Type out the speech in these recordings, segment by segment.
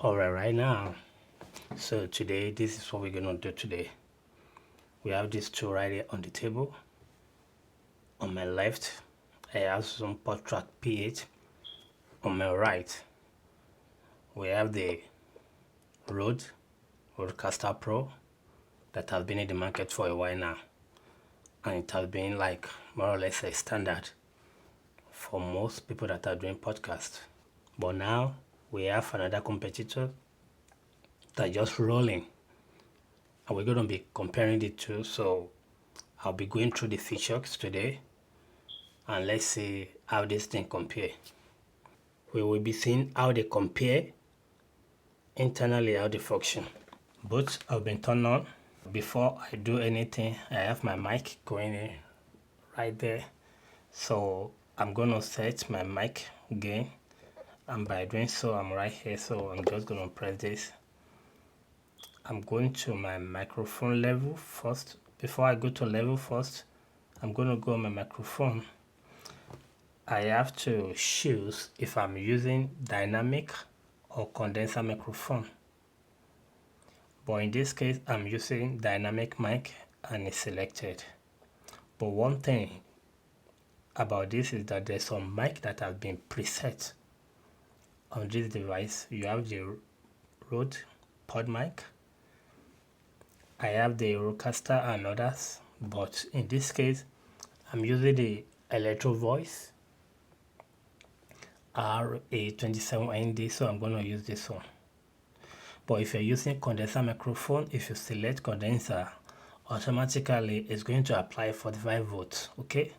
Alright, right now. So today, this is what we're gonna do today. We have these two right here on the table. On my left, I have some Podtrack PH. On my right, we have the Rodecaster Pro that has been in the market for a while now, and it has been like more or less a standard for most people that are doing podcasts. But now we have another competitor that just rolling, and we're going to be comparing the two. So I'll be going through the features today, and let's see how this thing compare. We will be seeing how they compare internally, how they function. Both have been turned on. Before I do anything, I have my mic going in right there. So I'm gonna set my mic gain, and by doing so, I'm right here. So I'm just gonna press this. I'm going to my microphone level first. Before I go to level first, I'm gonna go on my microphone. I have to choose if I'm using dynamic or condenser microphone. But in this case, I'm using dynamic mic and it's selected. But one thing about this is that there's some mic that have been preset on this device. You have the Rode pod mic. I have the Rodecaster and others, but in this case, I'm using the Electro Voice RA27ND, so I'm going to use this one. But if you're using condenser microphone, if you select condenser, automatically it's going to apply 45 volts. Okay,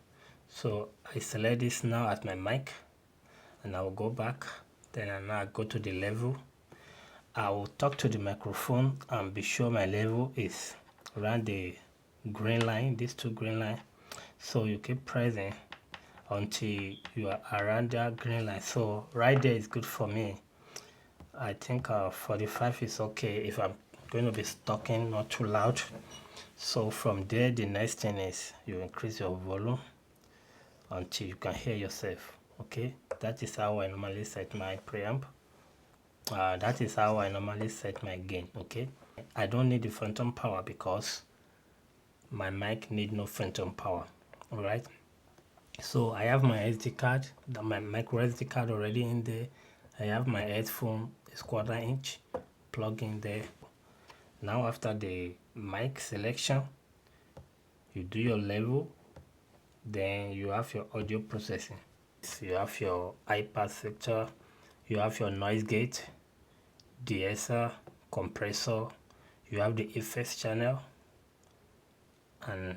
so I select this now at my mic, and I will go back. Then I now go to the level. I will talk to the microphone and be sure my level is around the green line, these two green line. So you keep pressing until you are around that green line. So right there is good for me. I think 45 is okay if I'm going to be talking not too loud. So from there, the next thing is you increase your volume until you can hear yourself. Okay, that is how I normally set my preamp. That is how I normally set my gain. Okay, I don't need the phantom power because my mic need no phantom power. All right, so I have my SD card, my micro SD card already in there. I have my headphone, it's 1/4 inch, plug in there. Now after the mic selection, you do your level, then you have your audio processing. You have your high pass filter, you have your noise gate, de-esser, compressor, you have the effects channel, and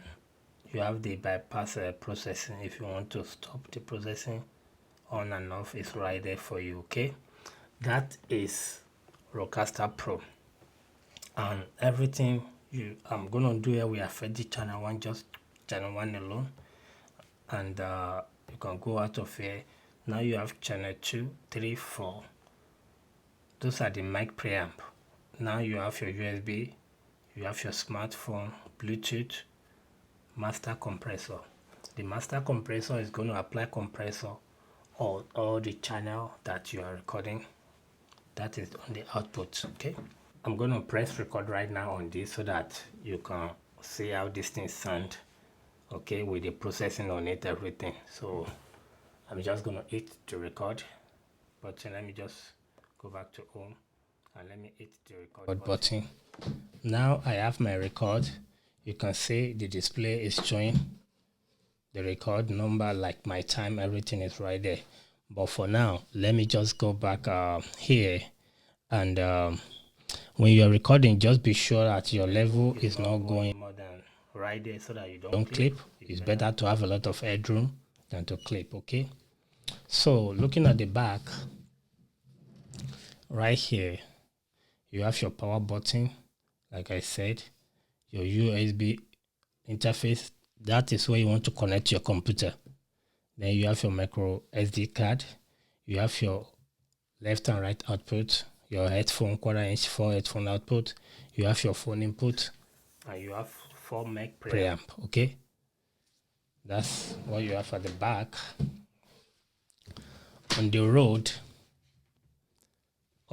you have the bypass processing. If you want to stop the processing on and off, it's right there for you. Okay, that is Rodecaster Pro, and everything I'm gonna do here, we affect the channel 1, just channel 1 alone, and you can go out of here. Now you have channel 2, 3, 4. Those are the mic preamp. Now you have your USB, you have your smartphone, Bluetooth, master compressor. The master compressor is going to apply compressor on all the channel that you are recording. That is on the output. Okay, I'm going to press record right now on this so that you can see how this thing sound. Okay, with the processing on it, everything. So I'm just going to hit to record button. Let me just go back to home and let me hit the record button. Now I have my record. You can see the display is showing the record number, like my time, everything is right there. But for now, let me just go back here, and when you're recording, just be sure that your level is not going more than right there so that you don't clip. It's better to have a lot of headroom than to clip. Okay, so looking at the back right here, you have your power button, like I said, your USB interface. That is where you want to connect your computer. Then you have your micro SD card, you have your left and right output, your headphone 1/4 inch 4 headphone output, you have your phone input, and you have 4 mic preamp. Okay, that's what you have at the back. On the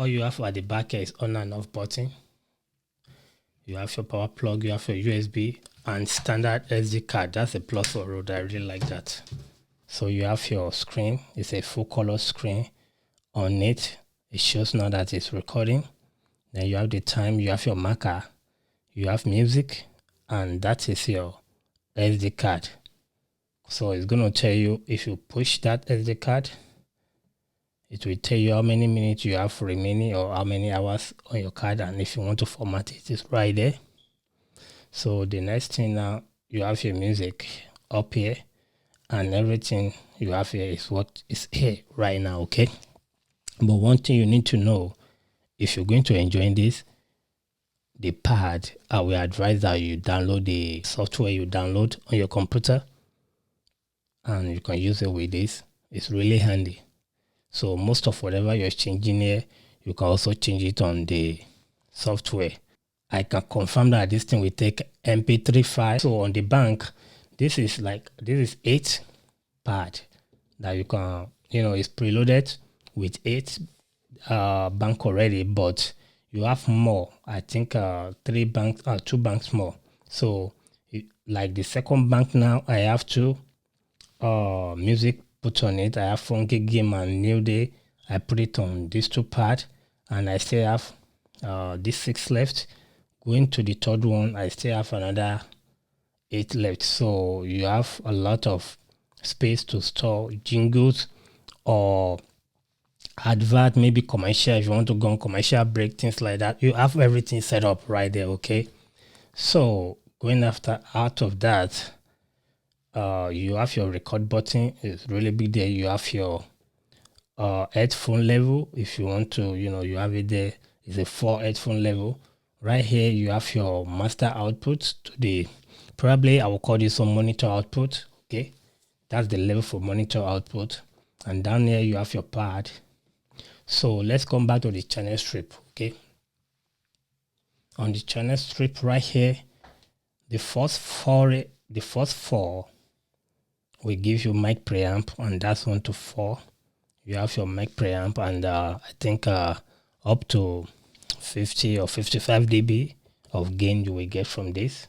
all you have at the back here is on and off button. You have your power plug, you have your USB and standard SD card. That's a plus for Rode. I really like that. So you have your screen. It's a full color screen on it. It shows now that it's recording. Then you have the time, you have your marker, you have music, and that is your SD card. So it's going to tell you, if you push that SD card, it will tell you how many minutes you have remaining or how many hours on your card, and if you want to format it, it's right there. So the next thing now, you have your music up here, and everything you have here is what is here right now, okay? But one thing you need to know, if you're going to enjoy this, the pad, I will advise that you download the software you download on your computer, and you can use it with this. It's really handy. So most of whatever you're changing here, you can also change it on the software. I can confirm that this thing will take MP3 file. So on the bank, this is 8 pad that you can, it's preloaded with 8 bank already, but you have more. I think 2 banks more. So like the second bank now, I have 2 music put on it. I have Funky Game and New Day. I put it on these 2 pads, and I still have this 6 left. Going to the third one, I still have another 8 left. So you have a lot of space to store jingles or advert, maybe commercial. If you want to go on commercial break, things like that, you have everything set up right there, okay? So going out of that, you have your record button. It's really big there. You have your headphone level. If you want to, you have it there. It's a 4 headphone level. Right here, you have your master output to the, probably I will call this one monitor output, okay? That's the level for monitor output. And down here, you have your pad. So let's come back to the channel strip, okay? On the channel strip right here, the first four will give you mic preamp, and that's 1 to 4. You have your mic preamp, and I think up to 50 or 55 dB of gain you will get from this.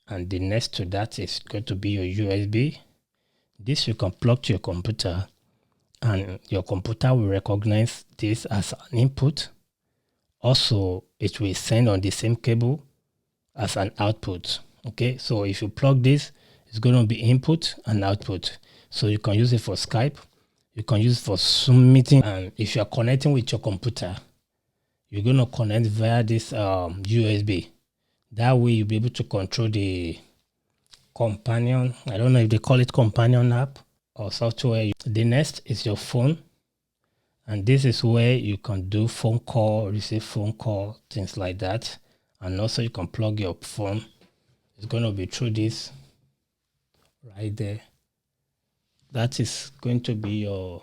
And the next to that is going to be your USB. This you can plug to your computer, and your computer will recognize this as an input. Also, it will send on the same cable as an output. Okay, so if you plug this, it's going to be input and output. So you can use it for Skype, you can use it for Zoom meeting, and if you are connecting with your computer, you're going to connect via this USB. That way you'll be able to control the companion, I don't know if they call it companion app or software. The next is your phone, and this is where you can do phone call, receive phone call, things like that. And also you can plug your phone. It's going to be through this right there. That is going to be your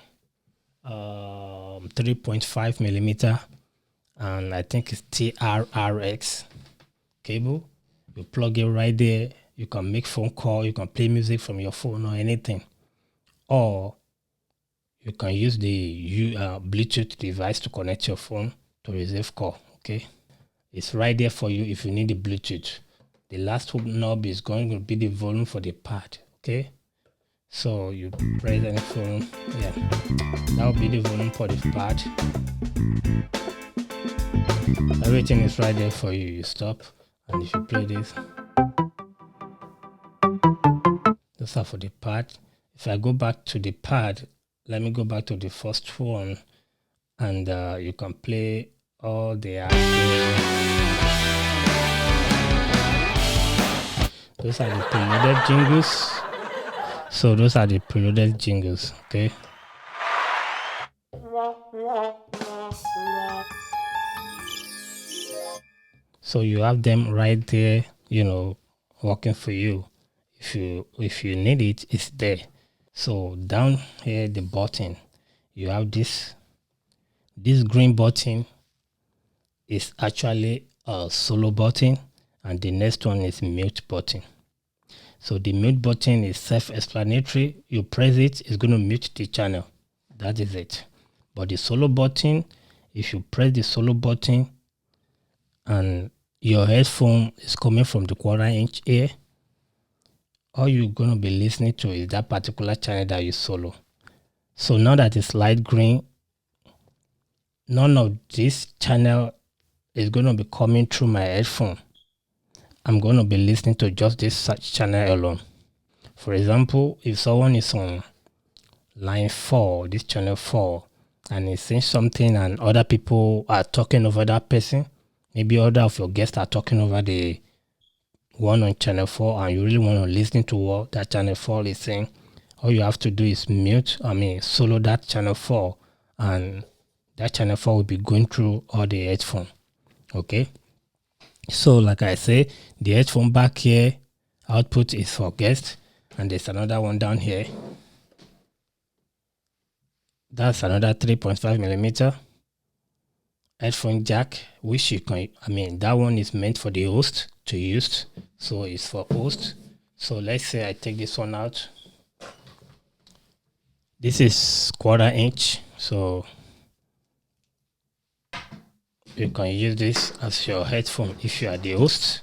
3.5 millimeter, and I think it's TRRX cable. You plug it right there. You can make phone call, you can play music from your phone or anything, or you can use the Bluetooth device to connect your phone to receive call. Okay, it's right there for you if you need the Bluetooth. The last knob is going to be the volume for the pad. Okay, so you press any phone, yeah, that will be the volume for the pad. Everything is right there for you. You stop, and if you play this, those are for the pad. If I go back to the pad, let me go back to the first one, and you can play all the those are the preloaded jingles. So those are the preloaded jingles, okay? So you have them right there, working for you. If you need it, it's there. So down here, the button, you have this green button is actually a solo button, and the next one is mute button. So the mute button is self-explanatory. You press it, it's going to mute the channel. That is it. But the solo button if you press the solo button and your headphone is coming from the 1/4 inch ear, all you're going to be listening to is that particular channel that you solo. So now that it's light green, none of this channel is going to be coming through my headphone. I'm going to be listening to just this channel alone. For example, if someone is on line 4, this channel 4, and is saying something and other people are talking over that person, maybe other of your guests are talking over the one on channel 4, and you really want to listen to what that channel 4 is saying, all you have to do is solo that channel 4, and that channel 4 will be going through all the headphone. Okay, so like I say, the headphone back here output is for guests, and there's another one down here. That's another 3.5 millimeter headphone jack, which you can, that one is meant for the host to use, so it's for host. So let's say I take this one out. This is 1/4 inch, so you can use this as your headphone if you are the host.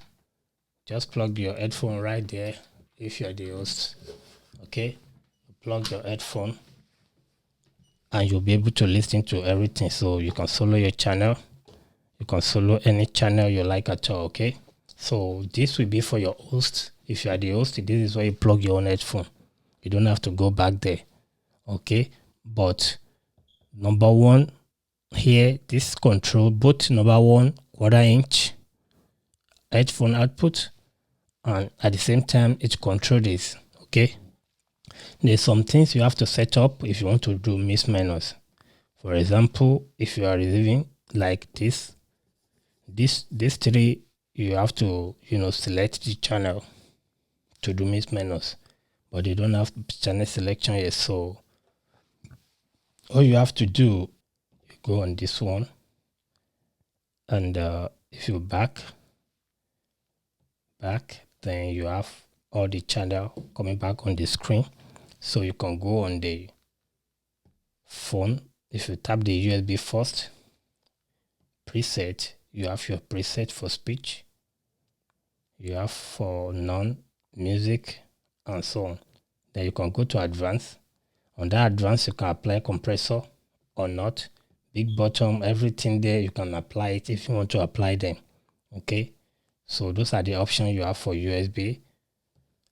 Just plug your headphone right there if you are the host. Okay, plug your headphone and you'll be able to listen to everything. So you can solo your channel, you can solo any channel you like at all. Okay, so this will be for your host. If you are the host, this is where you plug your own headphone. You don't have to go back there. Okay, but number one here, this control both number 1 1/4 inch headphone output, and at the same time it controls this. Okay, there's some things you have to set up if you want to do mix minus. For example, if you are receiving like this 3, you have to select the channel to do mix minus, but you don't have channel selection yet. So all you have to do, you go on this one, and if you back, then you have all the channel coming back on the screen. So you can go on the phone. If you tap the USB first, preset, you have your preset for speech, you have for none, music, and so on. Then you can go to advanced. On that advanced, you can apply compressor or not, big bottom, everything there you can apply it if you want to apply them. Okay, so those are the options you have for USB.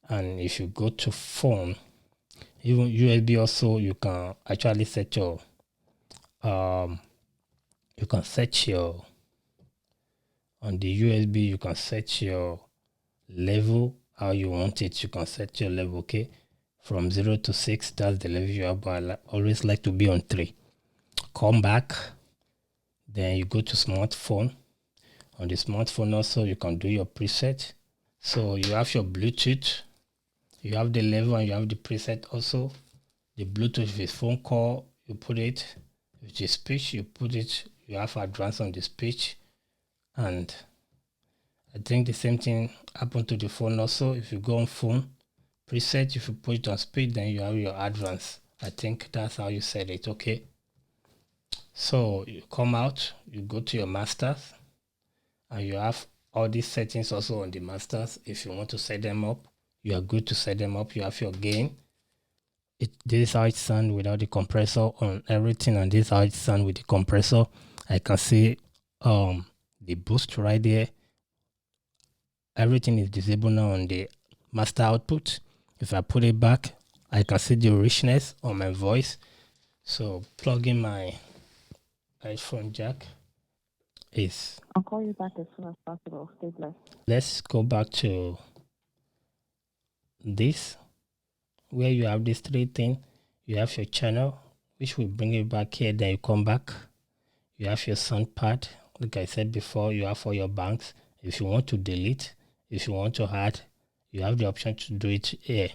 And if you go to phone, even USB also, you can actually set your on the USB, you can set your level how you want it. You can set your level, okay, from 0 to 6. That's the level you have, but I always like to be on 3. Come back, then you go to smartphone. On the smartphone also, you can do your preset. So you have your Bluetooth, you have the level, and you have the preset also. The Bluetooth is phone call, you put it. If it's speech, you put it. You have advanced on the speech, and I think the same thing happened to the phone also. If you go on phone preset, if you put it on speed, then you have your advance. I think that's how you set it. Okay, so you come out, you go to your masters, and you have all these settings also on the masters. If you want to set them up, you are good to set them up. You have your gain. This is how it sounds without the compressor on everything, and this is how it sounds with the compressor. I can see the boost right there. Everything is disabled now on the master output. If I put it back, I can see the richness on my voice. So plug in my headphone jack. I'll call you back as soon as possible. Stay blessed. Let's go back to this, where you have this 3 thing. You have your channel, which will bring it back here. Then you come back. You have your sound pad. Like I said before, you have all your banks. If you want to delete, if you want to add, you have the option to do it here.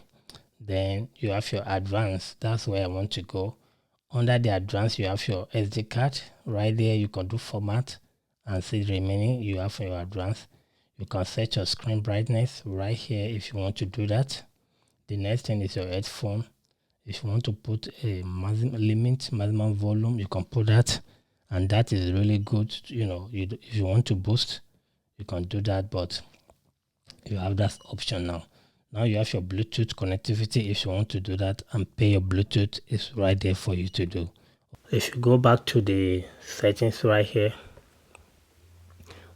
Then you have your advanced. That's where I want to go. Under the advanced, you have your SD card. Right there, you can do format and see the remaining. You have your advanced. You can set your screen brightness right here if you want to do that. The next thing is your headphone. If you want to put a maximum volume, you can put that. and that is really good. You know, if you want to boost, you can do that, but you have that option now. Now you have your Bluetooth connectivity. If you want to do that and pay your Bluetooth, is right there for you to do. If you go back to the settings right here,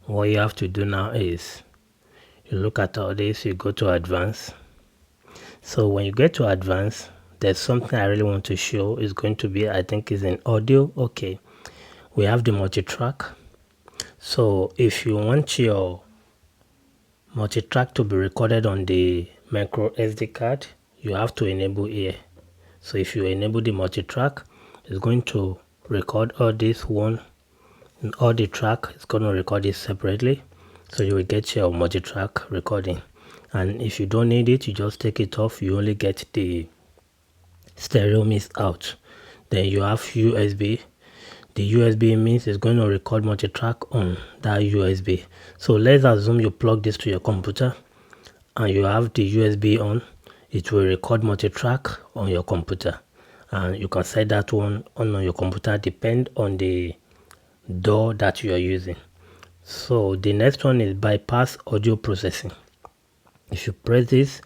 what you have to do now is you look at all this, you go to advanced. So when you get to advanced, there's something I really want to show. Is going to be, I think, is in audio. Okay, we have the multi-track. So if you want your multi-track to be recorded on the micro SD card, you have to enable here. So if you enable the multi-track, it's going to record all this one, and all the track. It's going to record it separately, so you will get your multi-track recording. And if you don't need it, you just take it off. You only get the stereo mix out. Then you have USB. The USB means it's going to record multi-track on that USB. So let's assume you plug this to your computer and you have the USB on. It will record multi-track on your computer, and you can set that one on your computer depend on the DAW that you are using. So the next one is bypass audio processing. If you press this,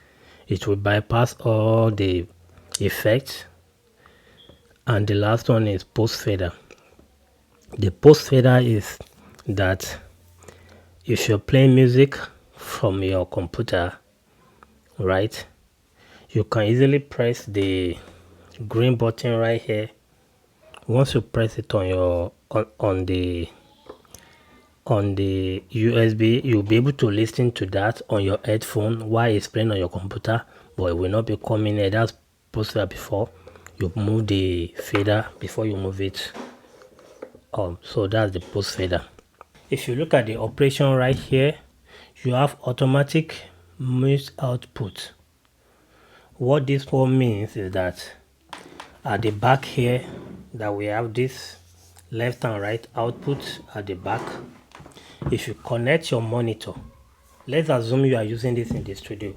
it will bypass all the effects. And the last one is post fader. The post fader is that if you're playing music from your computer, right, you can easily press the green button right here. Once you press it on your on the USB, you'll be able to listen to that on your headphone while it's playing on your computer, but it will not be coming here. That's post fader. Before you move the fader, before you move it on. So that's the post fader. If you look at the operation right here, you have automatic mute output. What this one means is that at the back here, that we have this left and right output at the back. If you connect your monitor, let's assume you are using this in the studio.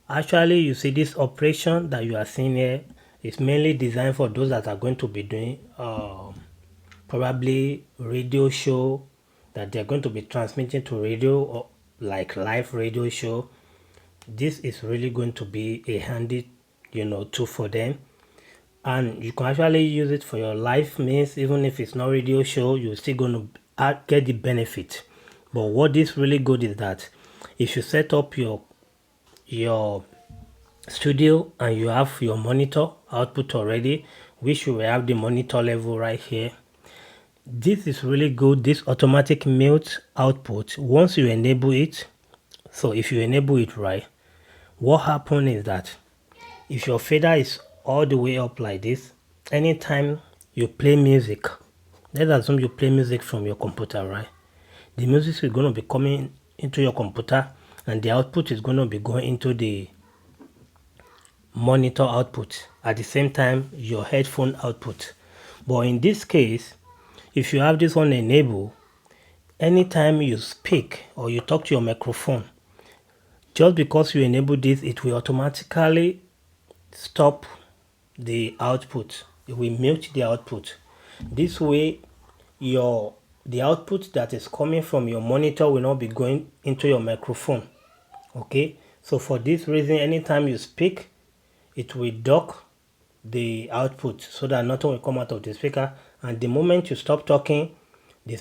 Actually, you see this operation that you are seeing here is mainly designed for those that are going to be doing probably radio show, that they're going to be transmitting to radio, or like live radio show. This is really going to be a handy, tool for them. And you can actually use it for your live means. Even if it's not radio show, you're still going to get the benefit. But what is really good is that if you set up your studio and you have your monitor output already, which you will have the monitor level right here, this is really good. This automatic mute output, once you enable it, so if you enable it right, what happens is that if your fader is all the way up like this, anytime you play music, let's assume you play music from your computer, right, the music is going to be coming into your computer and the output is going to be going into the monitor output at the same time your headphone output. But in this case, if you have this one enabled, anytime you speak or you talk to your microphone, just because you enable this, it will automatically stop the output. It will mute the output. This way, the output that is coming from your monitor will not be going into your microphone. Okay, so for this reason, anytime you speak, it will dock the output so that nothing will come out of the speaker, and the moment you stop talking, the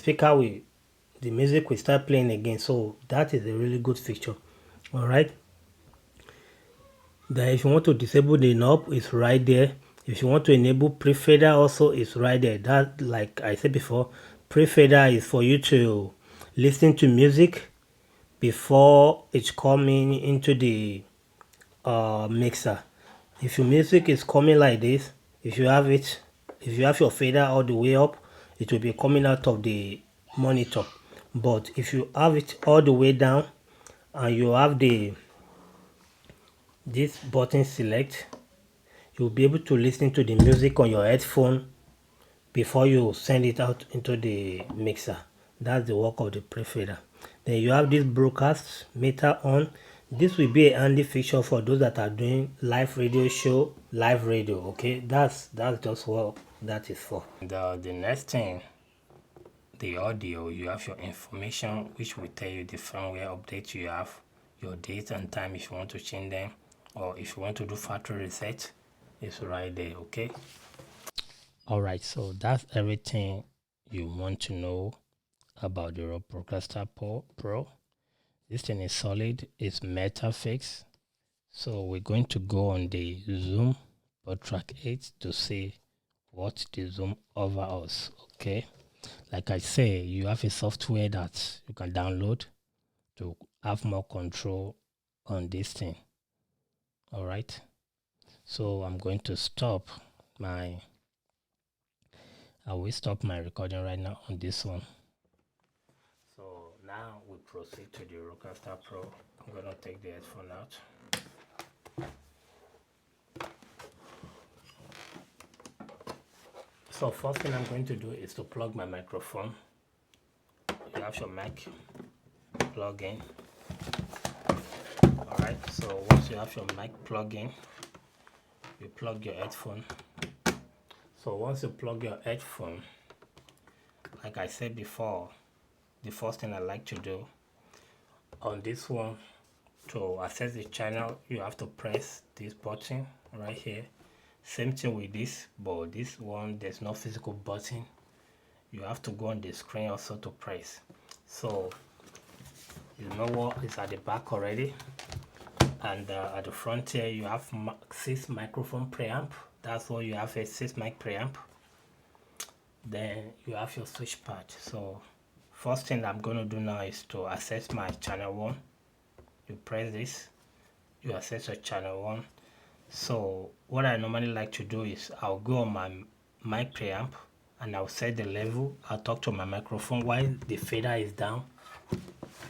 music will start playing again. So that is a really good feature. All right, then if you want to disable the knob, it's right there. If you want to enable pre-fader, also it's right there. That, like I said before, pre-fader is for you to listen to music before it's coming into the mixer. If your music is coming like this, if you have your fader all the way up, it will be coming out of the monitor. But if you have it all the way down and you have this button select, you'll be able to listen to the music on your headphone before you send it out into the mixer. That's the work of the pre-fader. Then you have this broadcast meter on. This will be a handy feature for those that are doing live radio show, live radio. Okay, that's just what that is for. The next thing the audio, you have your information, which will tell you the firmware update you have, your date and time if you want to change them, or if you want to do factory reset, it's right there. Okay. All right, so that's everything you want to know about the Rodecaster Pro. This thing is solid. It's MetaFix. So we're going to go on the Zoom Podtrack 8 to see what the Zoom over us. Okay, like I say, you have a software that you can download to have more control on this thing. All right, so I'm going to stop my I will stop my recording right now on this one. So now we proceed to the Rodecaster Pro. I'm gonna take the headphone out. So first thing I'm going to do is to plug my microphone. You have your mic plug in. Alright, so once you have your mic plug in, you plug your headphone. So once you plug your headphone, like I said before, the first thing I like to do on this one, to access the channel, you have to press this button right here. Same thing with this, but this one there's no physical button. You have to go on the screen also to press. So you know what is at the back already, and at the front here you have 6 microphone preamp. That's what you have, a 6 mic preamp. Then you have your switch pad. So first thing I'm going to do now is to access my channel 1. You press this, you access your channel 1. So what I normally like to do is I'll go on my mic preamp and I'll set the level. I'll talk to my microphone while the fader is down.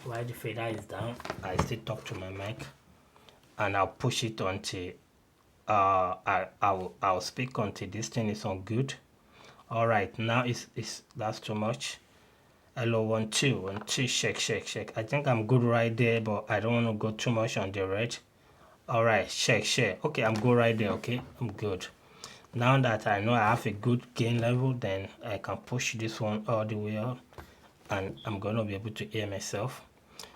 While the fader is down, I still talk to my mic, and I'll push it until I'll speak until this thing is on good. All right, now that's too much. Hello, 1 2 1 2, check. I think I'm good right there, but I don't want to go too much on the red. All right, check. Okay, I'm good right there. Okay, I'm good. Now that I know I have a good gain level, then I can push this one all the way up, and I'm gonna be able to hear myself.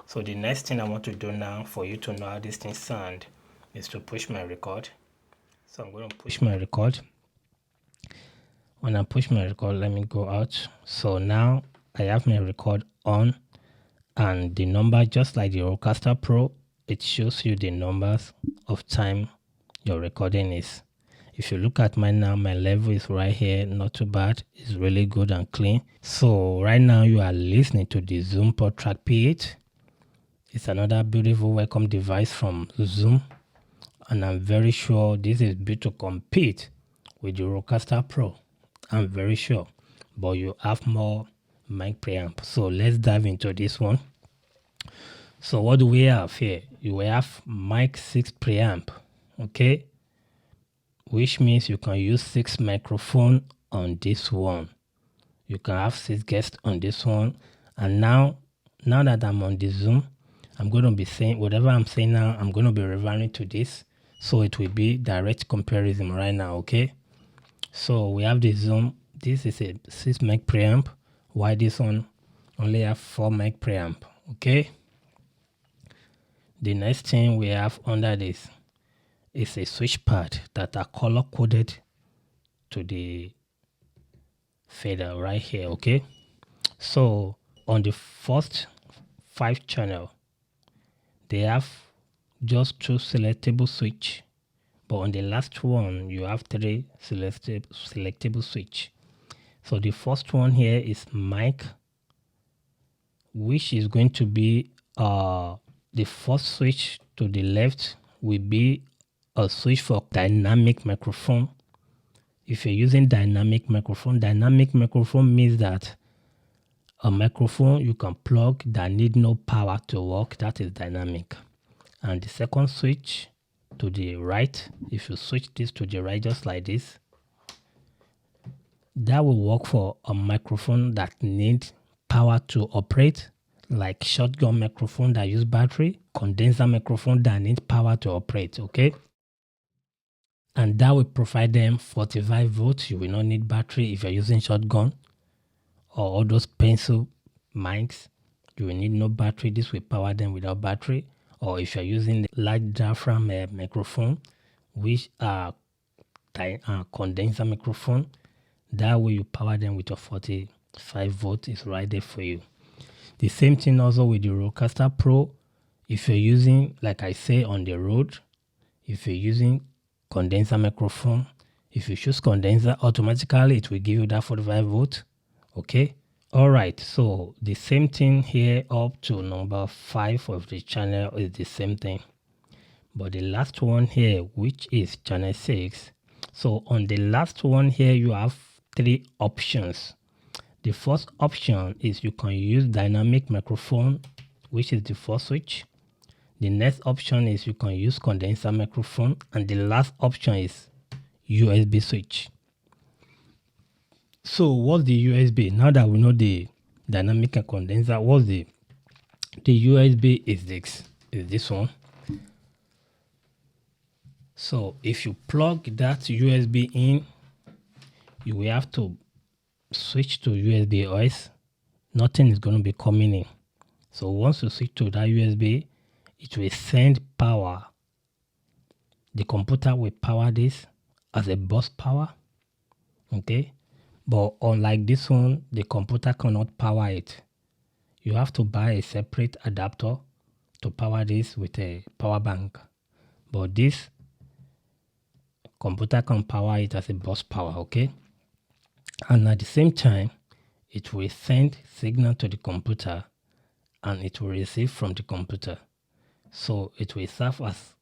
So the next thing I want to do now, for you to know how this thing sound, is to push my record. So I'm going to push my record. When I push my record, let me go out. So now I have my record on, and the number, just like the Rodecaster Pro, it shows you the numbers of time your recording is. If you look at mine now, my level is right here, not too bad. It's really good and clean. So right now you are listening to the Zoom Podtrack P8. It's another beautiful welcome device from Zoom, and I'm very sure this is built to compete with the Rodecaster Pro. I'm very sure, but you have more mic preamp. So let's dive into this one. So what do we have here? You have mic 6 preamp, okay, which means you can use 6 microphone on this one. You can have 6 guests on this one. And now that I'm on the Zoom, I'm going to be saying whatever I'm saying now, I'm going to be referring to this, so it will be direct comparison right now. Okay, so we have the Zoom. This is a 6 mic preamp, while this one only have 4 mic preamp. Okay, the next thing we have under this is a switch pad that are color coded to the fader right here. Okay, so on the first 5 channel, they have just 2 selectable switch, but on the last one you have 3 selectable switch. So the first one here is mic, which is going to be the first switch to the left will be a switch for dynamic microphone. If you're using dynamic microphone means that a microphone you can plug that need no power to work, that is dynamic. And the second switch to the right, if you switch this to the right just like this, that will work for a microphone that needs power to operate, like shotgun microphone that use battery, condenser microphone that needs power to operate. Okay, and that will provide them 45 volts. You will not need battery if you're using shotgun, or all those pencil mics, you will need no battery. This will power them without battery. Or if you're using the large diaphragm microphone, which are condenser microphone, that way you power them with a 45 volt is right there for you. The same thing also with the Rodecaster Pro. If you're using, like I say, on the road, if you're using condenser microphone, if you choose condenser, automatically it will give you that 45 volt. Okay. All right. So the same thing here up to number 5 of the channel is the same thing. But the last one here, which is channel 6. So on the last one here, you have 3 options. The first option is you can use dynamic microphone, which is the first switch. The next option is you can use condenser microphone, and the last option is USB switch. So what's the USB? Now that we know the dynamic and condenser, what's the USB is this one. So if you plug that USB in, you will have to switch to USB OS. Nothing is going to be coming in. So once you switch to that USB, it will send power. The computer will power this as a bus power. Okay. But unlike this one, the computer cannot power it. You have to buy a separate adapter to power this with a power bank. But this computer can power it as a bus power, okay? And at the same time, it will send signal to the computer and it will receive from the computer. So it will serve as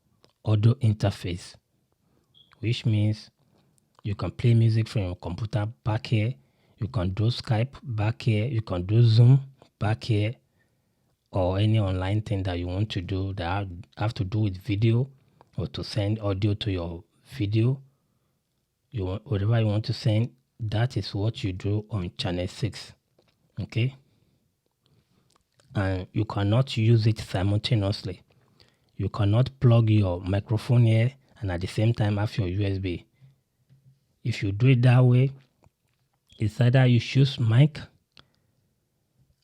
audio interface, which means you can play music from your computer back here. You can do Skype back here. You can do Zoom back here, or any online thing that you want to do that have to do with video, or to send audio to your video. Whatever you want to send, that is what you do on channel 6. Okay? And you cannot use it simultaneously. You cannot plug your microphone here and at the same time have your USB. If you do it that way, it's either you choose mic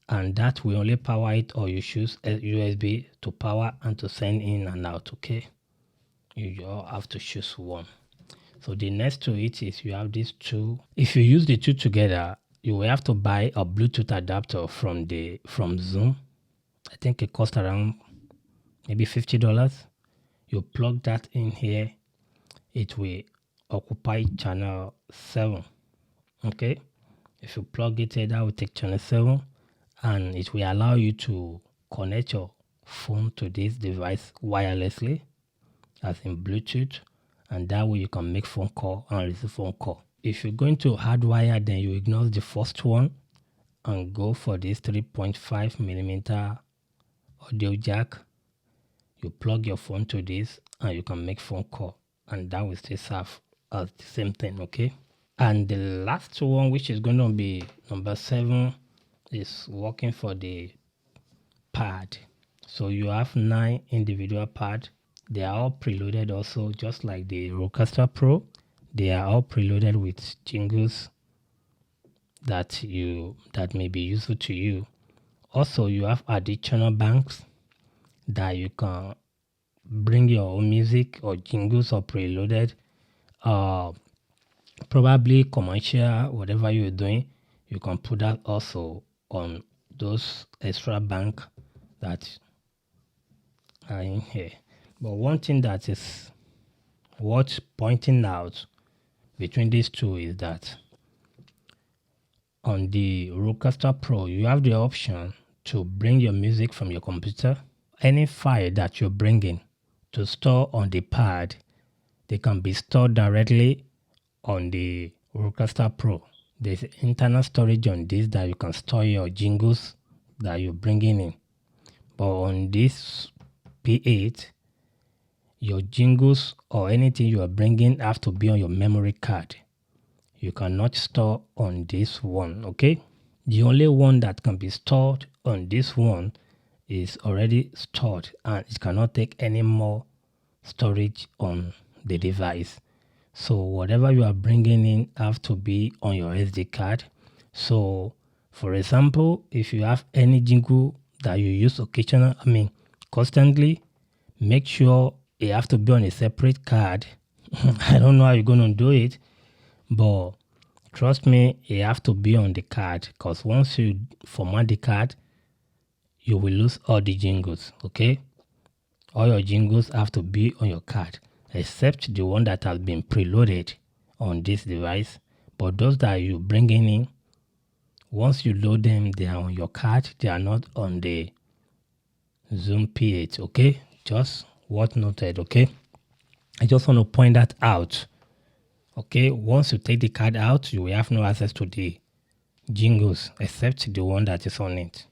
and that will only power it, or you choose a USB to power and to send in and out. Okay? You all have to choose one. So the next to it is you have these two. If you use the two together, you will have to buy a Bluetooth adapter from Zoom. I think it costs around maybe $50. You plug that in here. It will occupy channel 7. Okay? If you plug it here, that will take channel 7, and it will allow you to connect your phone to this device wirelessly, as in Bluetooth, and that way you can make phone call and receive phone call. If you're going to hardwire, then you ignore the first one and go for this 3.5mm audio jack. You plug your phone to this and you can make phone call, and that will still serve as the same thing. Okay? And the last one, which is going to be number 7, is working for the pad. So you have 9 individual pads. They are all preloaded also, just like the Rodecaster Pro. They are all preloaded with jingles that may be useful to you. Also, you have additional banks that you can bring your own music or jingles or preloaded. Probably commercial, whatever you're doing, you can put that also on those extra bank that are in here. But one thing that is worth pointing out between these two is that on the Rodecaster Pro, you have the option to bring your music from your computer. Any file that you're bringing to store on the pad, they can be stored directly on the Rodecaster Pro. There's internal storage on this that you can store your jingles that you're bringing in. But on this P8, your jingles or anything you are bringing have to be on your memory card. You cannot store on this one, okay? The only one that can be stored on this one is already stored, and it cannot take any more storage on the device. So whatever you are bringing in have to be on your SD card. So For example, if you have any jingle that you use constantly, make sure it have to be on a separate card. I don't know how you're going to do it, but trust me, it have to be on the card, because once you format the card, you will lose all the jingles, okay? All your jingles have to be on your card, except the one that has been preloaded on this device. But those that you bring in, once you load them, they are on your card. They are not on the Zoom P8, okay? Just what noted, okay? I just want to point that out, okay? Once you take the card out, you will have no access to the jingles except the one that is on it.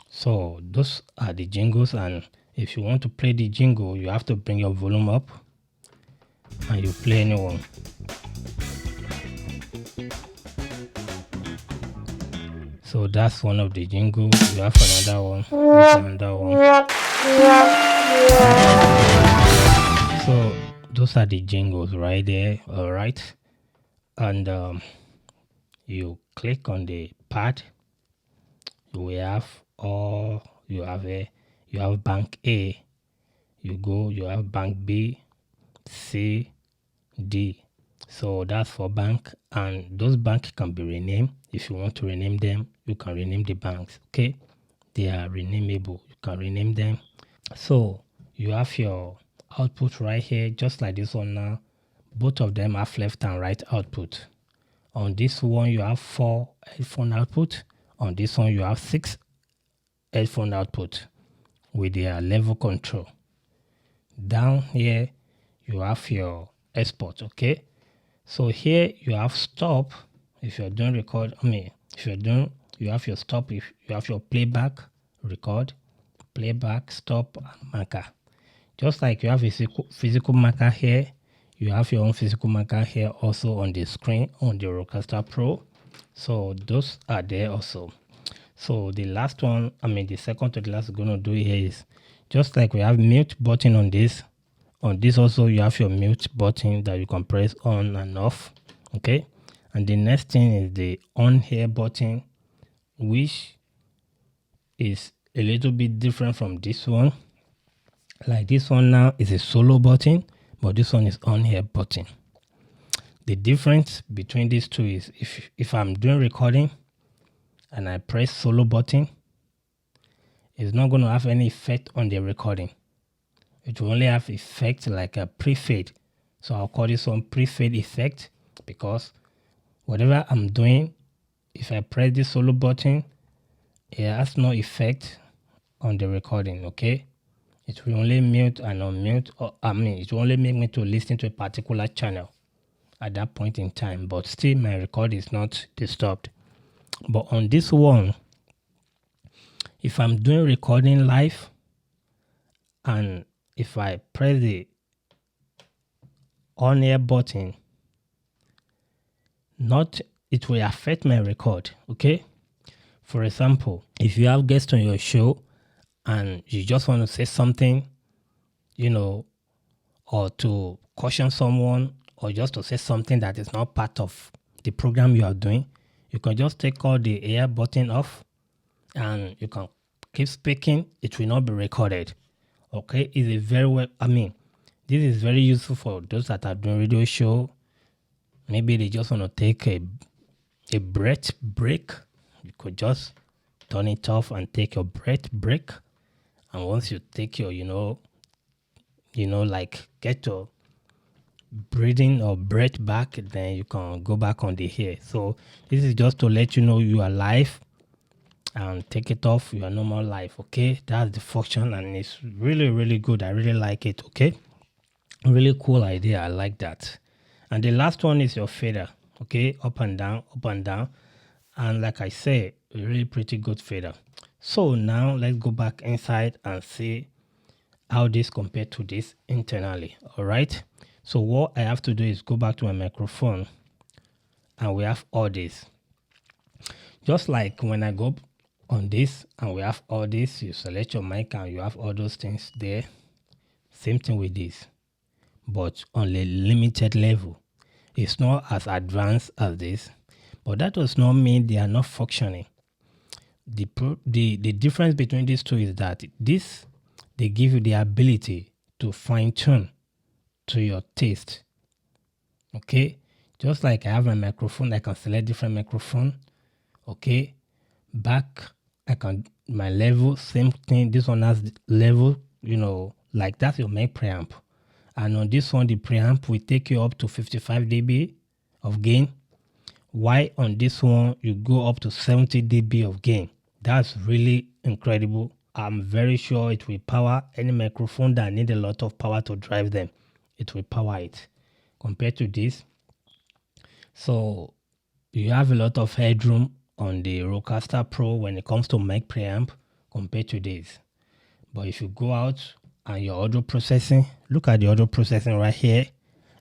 So those are the jingles, and if you want to play the jingle, you have to bring your volume up and you play anyone. So that's one of the jingles. You have another one. There's another one. So those are the jingles right there. All right, and you click on the pad. We have all. You have bank A. You have bank B, C, D. So that's for bank, and those banks can be renamed. If you want to rename them, you can rename the banks, okay? They are renameable. You can rename them. So you have your output right here, just like this one now. Both of them have left and right output. On this one, you have 4 headphone output. On this one, you have 6 headphone output with their level control. Down here, you have your export, okay? So here you have stop. If you're doing record, you have your stop. If you have your playback, record, playback, stop, and marker. Just like you have a physical marker here, you have your own physical marker here also on the screen on the Rodecaster Pro. So those are there also. So the last one, the second to the last we're going to do here is just like we have mute button on this. On this also you have your mute button that you can press on and off, okay? And the next thing is the on here button, which is a little bit different from this one. Like this one now is a solo button, but this one is on here button. The difference between these two is if I'm doing recording and I press solo button, it's not going to have any effect on the recording. It will only have effect like a pre-fade. So I'll call this one pre-fade effect, because whatever I'm doing, if I press the solo button, it has no effect on the recording, okay? It will only mute and unmute, it will only make me to listen to a particular channel at that point in time, but still my record is not disturbed. But on this one, if I'm doing recording live and if I press the on air button, it will affect my record, okay? For example, if you have guests on your show and you just want to say something, or to caution someone, or just to say something that is not part of the program you are doing, you can just take all the air button off and you can keep speaking. It will not be recorded, okay? This is very useful for those that are doing radio show. Maybe they just want to take a breath break. You could just turn it off and take your breath break. And once you take your, get your breathing or breath back, then you can go back on the air. So this is just to let you know you are live, and take it off your normal life, okay? That's the function, and it's really, really good. I really like it, okay? Really cool idea. I like that. And the last one is your fader, okay? Up and down, up and down. And like I say, a really pretty good fader. So now let's go back inside and see how this compared to this internally. All right. So what I have to do is go back to my microphone, and we have all this. Just like when I go on this and we have all this, you select your mic and you have all those things there. Same thing with this, but on a limited level. It's not as advanced as this, but that does not mean they are not functioning. the difference between these two is that this, they give you the ability to fine tune to your taste. Okay, just like I have my microphone, I can select different microphone. Okay, back I can my level, same thing. This one has level, like that's your main preamp. And on this one, the preamp will take you up to 55 dB of gain. Why on this one you go up to 70 dB of gain? That's really incredible. I'm very sure it will power any microphone that need a lot of power to drive them. It will power it compared to this. So you have a lot of headroom on the Rodecaster Pro when it comes to mic preamp compared to this. But if you go out and your audio processing, look at the audio processing right here,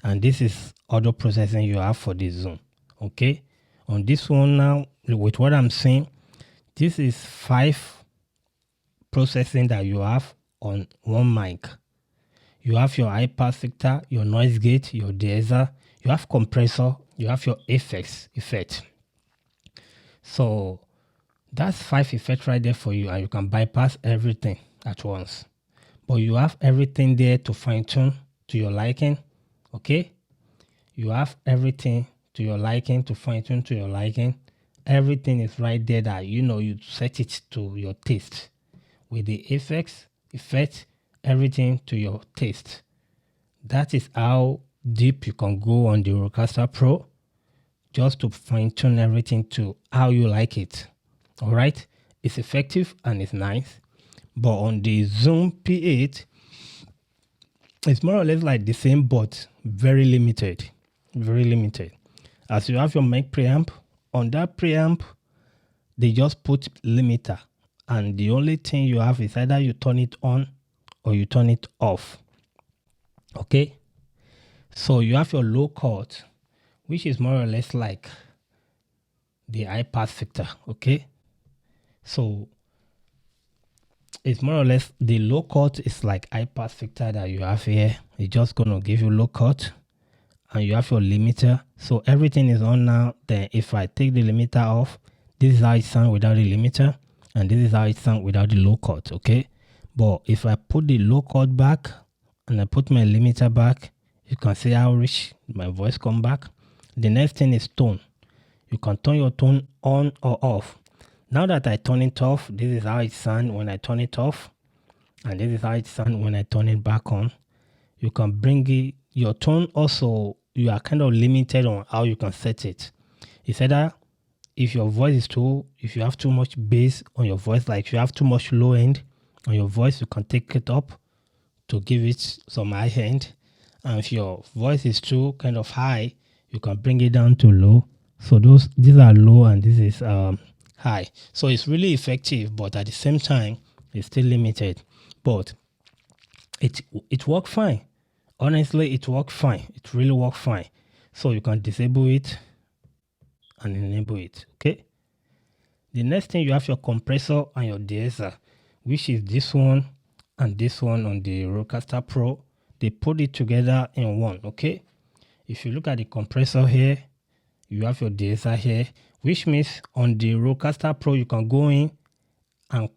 and this is audio processing you have for this Zoom. Okay, on this one now, with what I'm saying, this is 5 processing that you have on one mic. You have your high pass filter, your noise gate, your de-esser, you have compressor, you have your effect. So that's 5 effects right there for you, and you can bypass everything at once. But you have everything there to fine tune to your liking. Okay, you have everything to your liking, to fine tune to your liking. Everything is right there that you set it to your taste with the effect, everything to your taste. That is how deep you can go on the Rodecaster Pro, just to fine tune everything to how you like it. All right, it's effective and it's nice. But on the Zoom P8, it's more or less like the same, but very limited. Very limited. As you have your mic preamp, on that preamp, they just put limiter. And the only thing you have is either you turn it on or you turn it off. Okay? So you have your low cut, which is more or less like the high pass filter. Okay? So it's more or less the low cut is like high pass filter that you have here. It's just going to give you low cut, and you have your limiter. So everything is on now. Then if I take the limiter off, this is how it sounds without the limiter, and this is how it sounds without the low cut. Okay, but if I put the low cut back and I put my limiter back, you can see how rich my voice come back. The next thing is tone. You can turn your tone on or off. Now that I turn it off, this is how it sounds when I turn it off, and this is how it sounds when I turn it back on. You can bring it, your tone also, you are kind of limited on how you can set it. It's either if your voice is if you have too much bass on your voice, like if you have too much low end on your voice, you can take it up to give it some high end. And if your voice is too kind of high, you can bring it down to low. So these are low and this is high. So it's really effective, but at the same time, it's still limited. But it worked fine. Honestly, it worked fine. It really worked fine. So you can disable it and enable it. Okay. The next thing, you have your compressor and your de-esser, which is this one and this one on the Rodecaster Pro. They put it together in one. Okay. If you look at the compressor here, you have your de-esser here, which means on the Rodecaster Pro you can go in and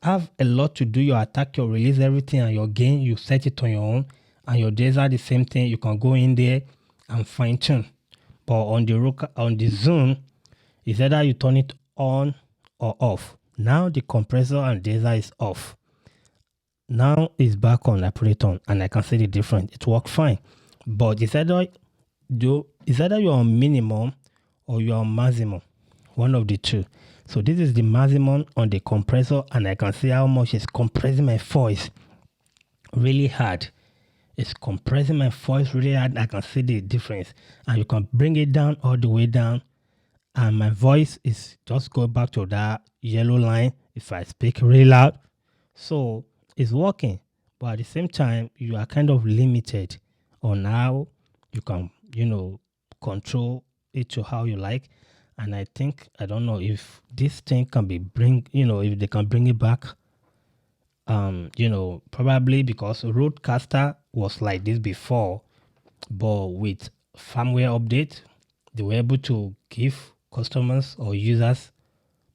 have a lot to do your attack, your release, everything, and your gain you set it on your own. And your de-esser, the same thing, you can go in there and fine tune. But on the Zoom, it's either you turn it on or off. Now the compressor and de-esser is off. Now it's back on. I put it on and I can see the difference. It works fine. But it's either you're on minimum or you're on maximum, one of the two. So this is the maximum on the compressor, and I can see how much it's compressing my voice really hard. It's compressing my voice really hard. I can see the difference, and you can bring it down all the way down, and my voice is just go back to that yellow line if I speak really loud. So it's working, but at the same time, you are kind of limited on how you can, control it to how you like. And I don't know if this thing can be if they can bring it back. Probably because Rodecaster was like this before, but with firmware update, they were able to give customers or users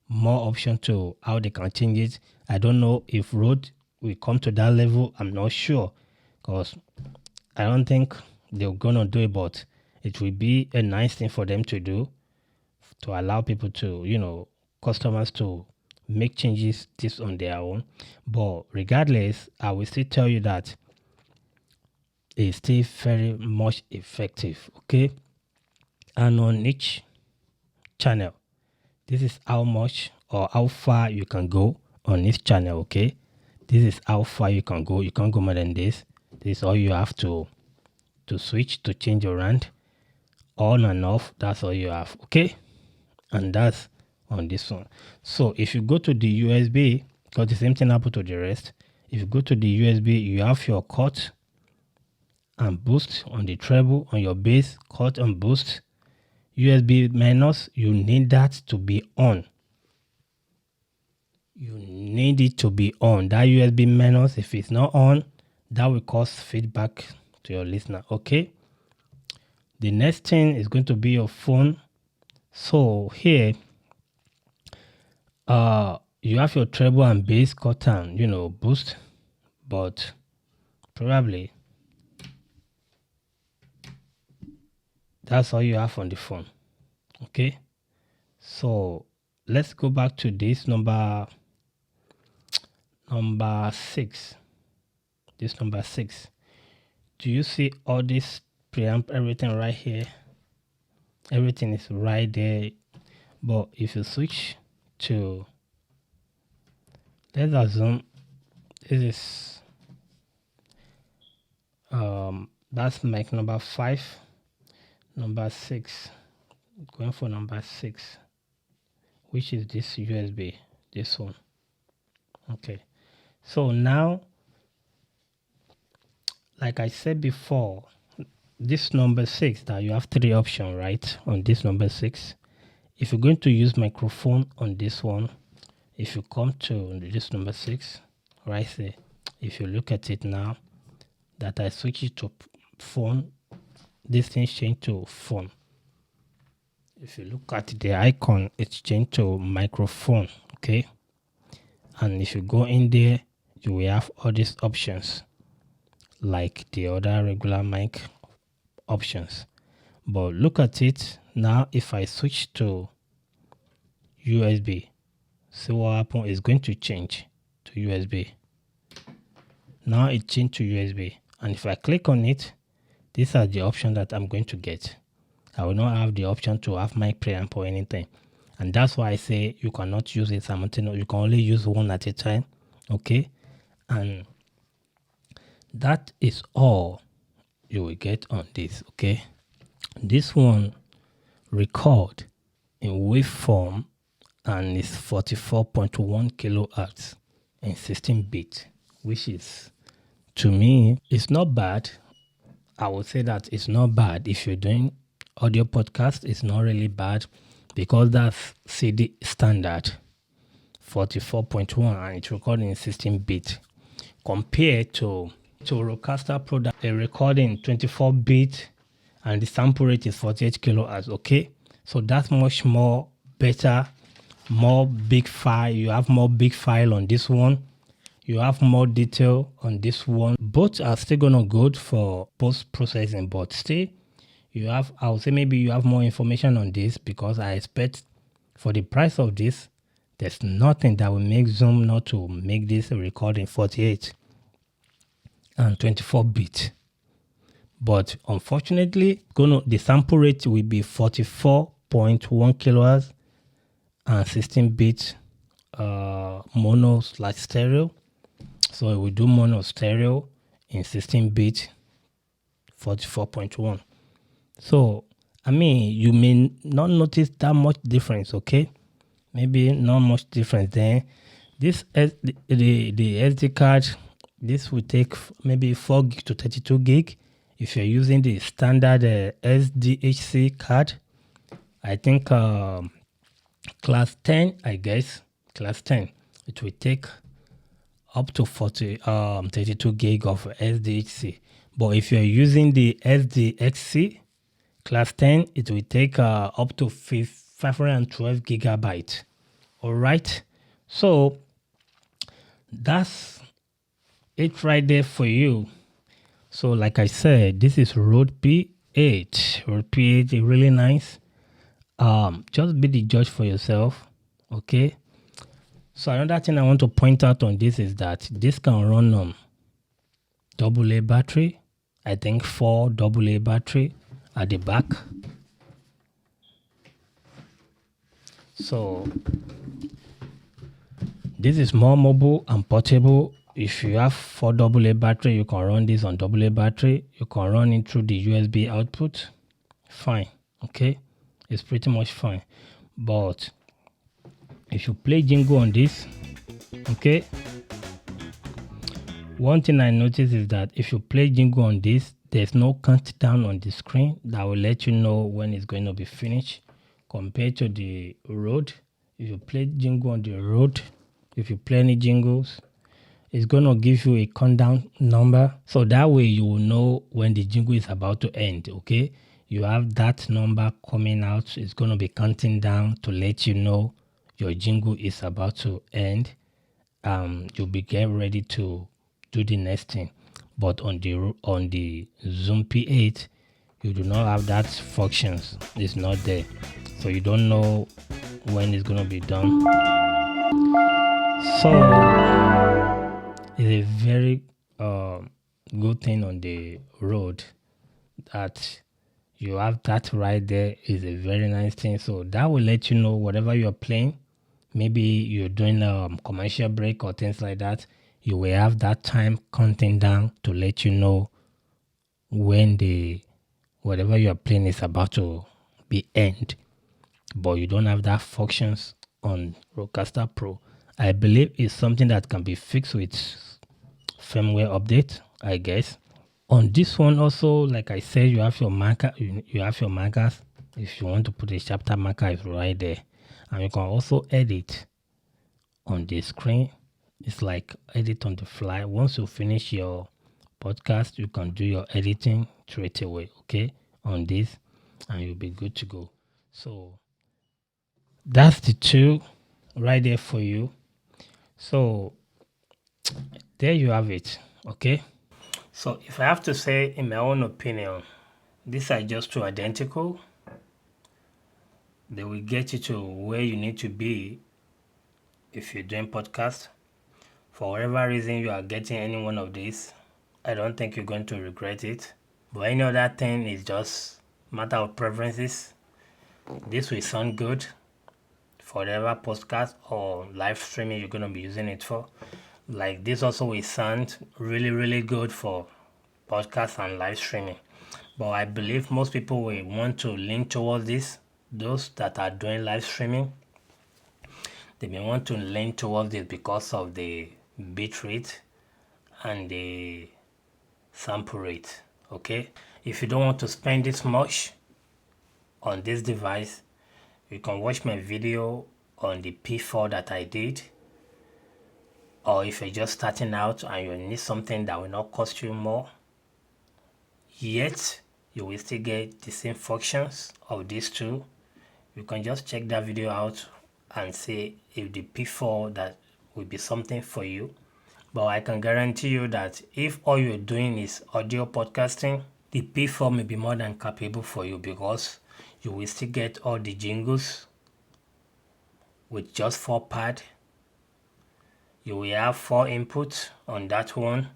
more option to how they can change it. I don't know if Rode will come to that level. I'm not sure, because I don't think they're gonna do it, but it will be a nice thing for them to do, to allow people to, customers to make changes this on their own. But regardless, I will still tell you that it's still very much effective, okay? And on each channel, this is how much or how far you can go on each channel, okay? This is how far you can go. You can't go more than this. This is all you have to switch to change around. On and off, that's all you have, okay? And that's on this one. So if you go to the USB, because the same thing happened to the rest. If you go to the USB, you have your cut and boost on the treble, on your bass, cut and boost. USB minus, you need that to be on. You need it to be on. That USB minus, if it's not on, that will cause feedback to your listener, okay? The next thing is going to be your phone. So here, you have your treble and bass, cut and, boost, but probably that's all you have on the phone, okay? So let's go back to this number 6. This number 6. Do you see all this preamp, everything right here? Everything is right there. But if you switch to, let's assume this is that's mic number 5, number 6, going for number 6, which is this USB, this one. Okay, so now, like I said before, this number 6, that you have 3 options, right? On this number 6, if you're going to use microphone on this one, if you come to this number 6 right there, if you look at it now that I switch it to phone, this thing changed to phone. If you look at the icon, it's changed to microphone, okay? And if you go in there, you will have all these options like the other regular mic options. But look at it now. If I switch to USB, see what happens. It's going to change to USB. Now it changed to USB, and if I click on it, these are the options that I'm going to get. I will not have the option to have mic preamp or anything, and that's why I say you cannot use it simultaneously. You can only use one at a time, okay? And that is all you will get on this, okay? This one record in waveform and is 44.1 kilohertz in 16-bit, which is, to me, it's not bad. I would say that it's not bad. If you're doing audio podcast, it's not really bad, because that's CD standard 44.1 and it's recording in 16-bit compared to Rodecaster Pro, that they're recording 24-bit and the sample rate is 48 kilohertz, okay? So that's much more better, more big file. You have more big file on this one. You have more detail on this one. Both are still gonna good for post-processing, but still you have, I would say maybe you have more information on this, because I expect for the price of this, there's nothing that will make Zoom not to make this recording 48 and 24-bit. But unfortunately, the sample rate will be 44.1 kilohertz and 16-bit mono/stereo. So we do mono stereo in 16-bit 44.1. So I mean, you may not notice that much difference, okay? Maybe not much difference. Then this the SD card, this will take maybe 4 gig to 32 gig. If you're using the standard SDHC card, I think class 10, I guess, class 10, it will take up to 32 gig of SDHC. But if you're using the SDXC class 10, it will take up to 512 gigabyte All right. So that's it right there for you. So like I said, this is Rode P8. Rode P8 is really nice. Just be the judge for yourself. Okay. So another thing I want to point out on this is that this can run on AA battery. I think 4 AA battery at the back. So this is more mobile and portable. If you have 4 AA battery, you can run this on AA battery. You can run it through the USB output. Fine. Okay. It's pretty much fine. But if you play jingle on this, okay, one thing I noticed is that if you play jingle on this, there's no countdown on the screen that will let you know when it's going to be finished. Compared to the Rode, if you play jingle on the Rode, if you play any jingles, it's going to give you a countdown number. So that way you will know when the jingle is about to end, okay? You have that number coming out. It's going to be counting down to let you know your jingle is about to end. You'll be getting ready to do the next thing. But on the Zoom P8, you do not have that functions. It's not there. So you don't know when it's going to be done. So it's a very good thing on the Rode that you have that right there. Is a very nice thing. So that will let you know whatever you're playing. Maybe you're doing a commercial break or things like that. You will have that time counting down to let you know when whatever you're playing is about to be end. But you don't have that functions on Rodecaster Pro. I believe it's something that can be fixed with firmware update, I guess. On this one also, like I said, you have your marker. You have your markers. If you want to put a chapter marker, it's right there. And you can also edit on the screen. It's like edit on the fly. Once you finish your podcast, you can do your editing straight away, okay, on this, and you'll be good to go. So that's the two right there for you. So there you have it, okay? So if I have to say, in my own opinion, these are just two identical. They will get you to where you need to be if you're doing podcast. For whatever reason you are getting any one of these, I don't think you're going to regret it. But any other thing is just matter of preferences. This will sound good for whatever podcast or live streaming you're going to be using it for. Like this also will sound really, really good for podcast and live streaming. But I believe most people will want to lean towards this. Those that are doing live streaming, they may want to lean towards this because of the bit rate and the sample rate. Okay, if you don't want to spend this much on this device, you can watch my video on the P4 that I did. Or if you're just starting out and you need something that will not cost you more, yet you will still get the same functions of these two, you can just check that video out and see if the P4 that will be something for you. But I can guarantee you that if all you're doing is audio podcasting, the P4 may be more than capable for you because you will still get all the jingles with just 4 pad. You will have 4 inputs on that one.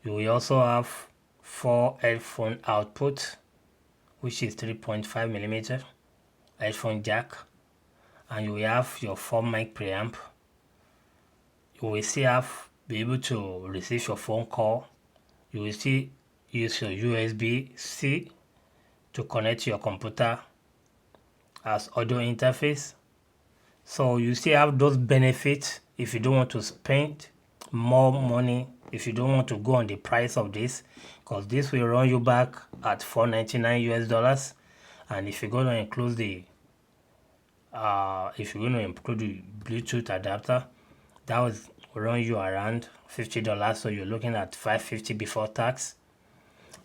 You will also have 4 headphone output, which is 3.5 millimeter headphone jack, and you will have your 4 mic preamp. You will still be able to receive your phone call. You will still use your USB-C to connect to your computer as audio interface. So you still have those benefits if you don't want to spend more money, if you don't want to go on the price of this, because this will run you back at $499 US. And if you're going to include the Bluetooth adapter, that will run you around $50. So you're looking at $550 before tax.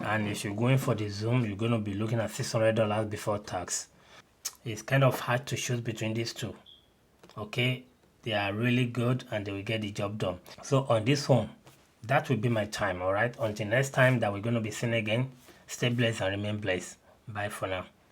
And if you're going for the Zoom, you're going to be looking at $600 before tax. It's kind of hard to choose between these two. Okay, They are really good and they will get the job done. So on this one, that will be my time. All right, until next time that we're going to be seeing again, stay blessed and remain blessed. Bye for now.